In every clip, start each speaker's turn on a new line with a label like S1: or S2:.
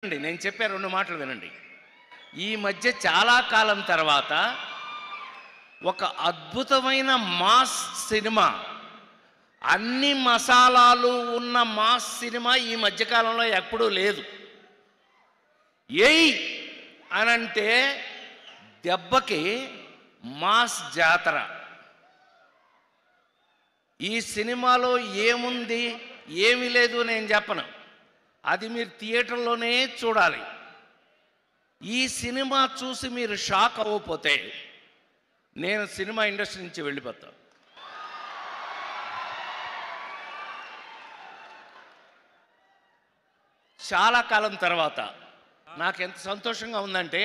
S1: నేను చెప్పే 2 మాటలు వినండి. ఈ మధ్య చాలా కాలం తర్వాత ఒక అద్భుతమైన మాస్ సినిమా, అన్ని మసాలాలు ఉన్న మాస్ సినిమా ఈ మధ్యకాలంలో ఎప్పుడూ లేదు. ఏయ్ అనంటే దెబ్బకి మాస్ జాతర. ఈ సినిమాలో ఏముంది ఏమీ లేదు నేను చెప్పను, అది మీరు థియేటర్లోనే చూడాలి. ఈ సినిమా చూసి మీరు షాక్ అవ్వకపోతే నేను సినిమా ఇండస్ట్రీ నుంచి వెళ్ళిపోతాను. చాలా కాలం తర్వాత నాకు ఎంత సంతోషంగా ఉందంటే,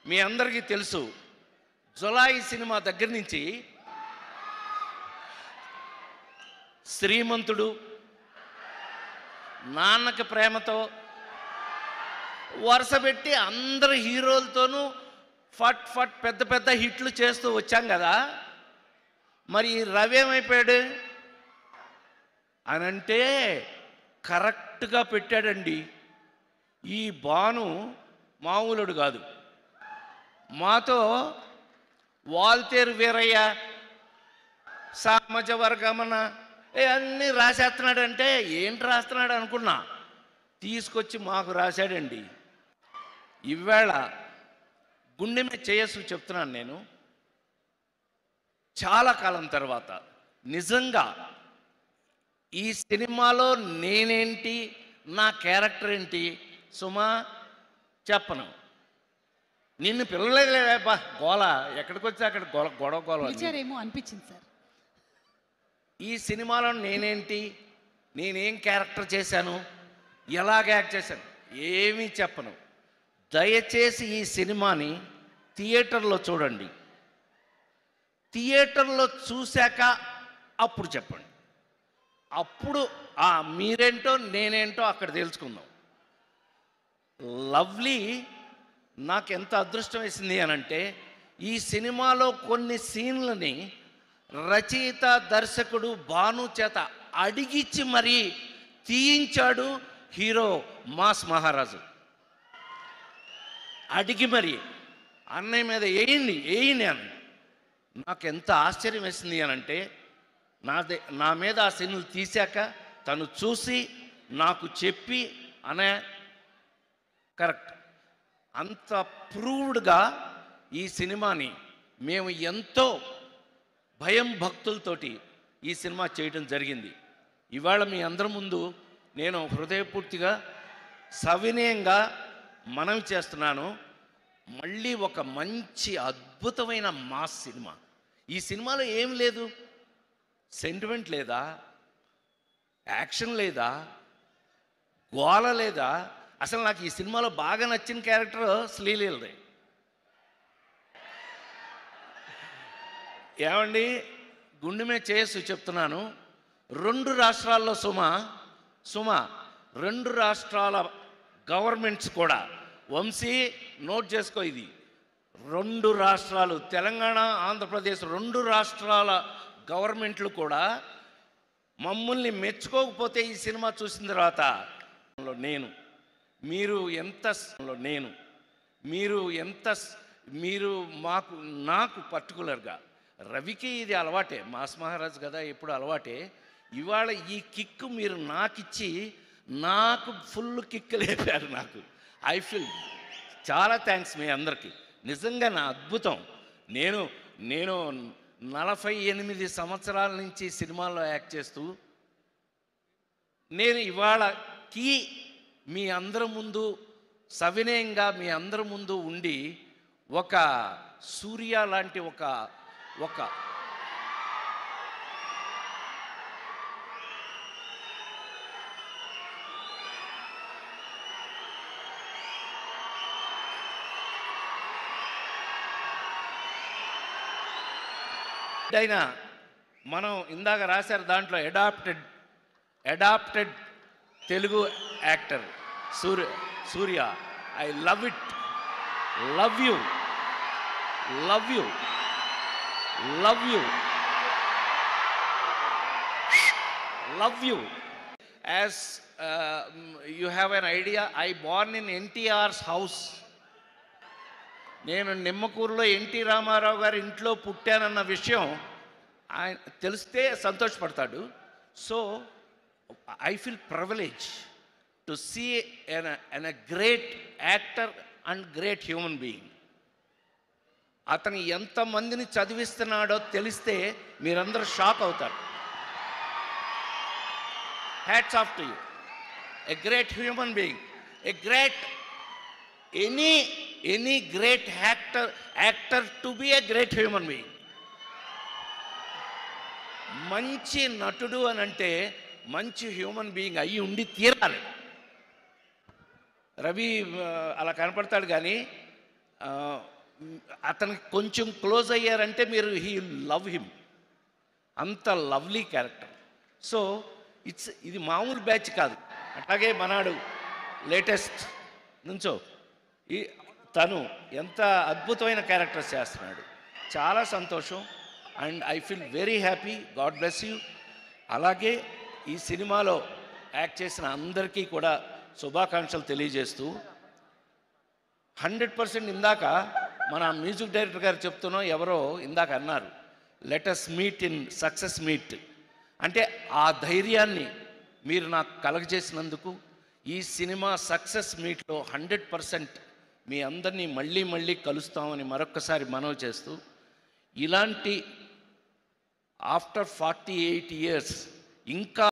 S1: మీ అందరికీ తెలుసు, జులాయి సినిమా దగ్గర నుంచి శ్రీమంతుడు, నాన్నకి ప్రేమతో వరుస పెట్టి అందరు హీరోలతోనూ ఫట్ ఫట్ పెద్ద పెద్ద హిట్లు చేస్తూ వచ్చాం కదా. మరి రవి ఏమైపోయాడు అనంటే కరెక్ట్గా పెట్టాడండి. ఈ భాను మామూలుడు కాదు. మాతో వాల్తేరు వీరయ్య, సామజ వర్గమన అన్నీ రాసేస్తున్నాడంటే ఏంటి రాస్తున్నాడు అనుకున్నా, తీసుకొచ్చి మాకు రాశాడండి. ఇవాళ గుండె మీద చేయసు చెప్తున్నాను నేను, చాలా కాలం తర్వాత నిజంగా ఈ సినిమాలో నేనేంటి, నా క్యారెక్టర్ ఏంటి సుమా చెప్పను. నిన్ను పిల్లలేదేపా గోల, ఎక్కడికి వచ్చి అక్కడ గొడవ
S2: అనిపించింది సార్.
S1: ఈ సినిమాలో నేనేంటి, నేనేం క్యారెక్టర్ చేశాను, ఎలాగ యాక్ట్ చేశాను ఏమీ చెప్పను. దయచేసి ఈ సినిమాని థియేటర్లో చూడండి. థియేటర్లో చూశాక అప్పుడు చెప్పండి. అప్పుడు మీరేంటో నేనేంటో అక్కడ తెలుసుకుందాం. లవ్లీ నాకు ఎంత అదృష్టం వేసింది అనంటే, ఈ సినిమాలో కొన్ని సీన్లని రచయిత దర్శకుడు భాను చేత అడిగిచ్చి మరీ తీయించాడు హీరో మాస్ మహారాజు. అడిగి మరి అన్నయ్య మీద వేయండి అని. నాకు ఎంత ఆశ్చర్యం వేసింది అనంటే, నా మీద ఆ సీన్లు తీశాక తను చూసి నాకు చెప్పి అనే కరెక్ట్, అంత ప్రూవ్డ్గా ఈ సినిమాని మేము ఎంతో భయం భక్తులతోటి ఈ సినిమా చేయడం జరిగింది. ఇవాళ మీ అందరి ముందు నేను హృదయపూర్తిగా సవినయంగా మనవి చేస్తున్నాను. మళ్ళీ ఒక మంచి అద్భుతమైన మాస్ సినిమా. ఈ సినిమాలో ఏం లేదు, సెంటిమెంట్ లేదా, యాక్షన్ లేదా, గోల లేదా. అసలు నాకు ఈ సినిమాలో బాగా నచ్చిన క్యారెక్టర్ శ్రీలీలదే. ఏమండి, గుండె మీద చేసి చెప్తున్నాను, 2 రాష్ట్రాల్లో సుమ 2 రాష్ట్రాల గవర్నమెంట్స్ కూడా, వంశీ నోట్ చేసుకో, ఇది 2 రాష్ట్రాలు, తెలంగాణ ఆంధ్రప్రదేశ్ 2 రాష్ట్రాల గవర్నమెంట్లు కూడా మమ్మల్ని మెచ్చుకోకపోతే ఈ సినిమా చూసిన తర్వాత మీరు నాకు పర్టికులర్గా రవికి ఇది అలవాటే, మాస్ మహారాజ్ కదా ఎప్పుడు అలవాటే. ఇవాళ ఈ కిక్ మీరు నాకిచ్చి నాకు ఫుల్ కిక్ లేపారు. నాకు ఐ ఫీల్ చాలా థ్యాంక్స్ మీ అందరికీ. నిజంగా నా అద్భుతం. నేను 48 సంవత్సరాల నుంచి సినిమాల్లో యాక్ట్ చేస్తూ, నేను ఇవాళకి మీ అందరి ముందు సవినయంగా మీ అందరి ముందు ఉండి ఒక సూర్య లాంటి ఒక అయినా మనం ఇందాక రాశారు దాంట్లో adapted Telugu actor Surya. I love it. Love you. As you have an idea, I born in NTR's house. నేను నిమ్మకూరులో ఎన్టీ రామారావు గారి ఇంట్లో పుట్టానన్న విషయం ఆయన తెలిస్తే సంతోషపడతాడు. So I feel privilege to see an a great actor and great human being. అతను ఎంతమందిని చదివిస్తున్నాడో తెలిస్తే మీరందరూ షాక్ అవుతారు. Hats off to you. A great human being, a great any great actor to be a great human being. మంచి నటుడు అని అంటే మంచి హ్యూమన్ బీయింగ్ అయ్యి ఉండి తీరాలి. రవి అలా కనపడతాడు, కానీ అతనికి కొంచెం క్లోజ్ అయ్యారంటే మీరు హీ లవ్ హిమ్. అంత లవ్లీ క్యారెక్టర్. సో ఇది మామూలు బ్యాచ్ కాదు. అట్లాగే మనాడు లేటెస్ట్ నుంచో తను ఎంత అద్భుతమైన క్యారెక్టర్స్ చేస్తున్నాడు. చాలా సంతోషం. And I feel very happy. God bless you. అలాగే ఈ సినిమాలో యాక్ట్ చేసిన అందరికీ కూడా శుభాకాంక్షలు తెలియజేస్తూ 100% ఇందాక మన మ్యూజిక్ డైరెక్టర్ గారు చెప్తున్నాం, ఎవరో ఇందాక అన్నారు, let us meet in success meet. అంటే ఆ ధైర్యాన్ని మీరు నాకు కలగజేసినందుకు ఈ సినిమా సక్సెస్ మీట్లో 100% మీ అందరినీ మళ్ళీ మళ్ళీ కలుస్తామని మరొక్కసారి మనవి చేస్తూ, ఇలాంటి ఆఫ్టర్ 48 years ఇంకా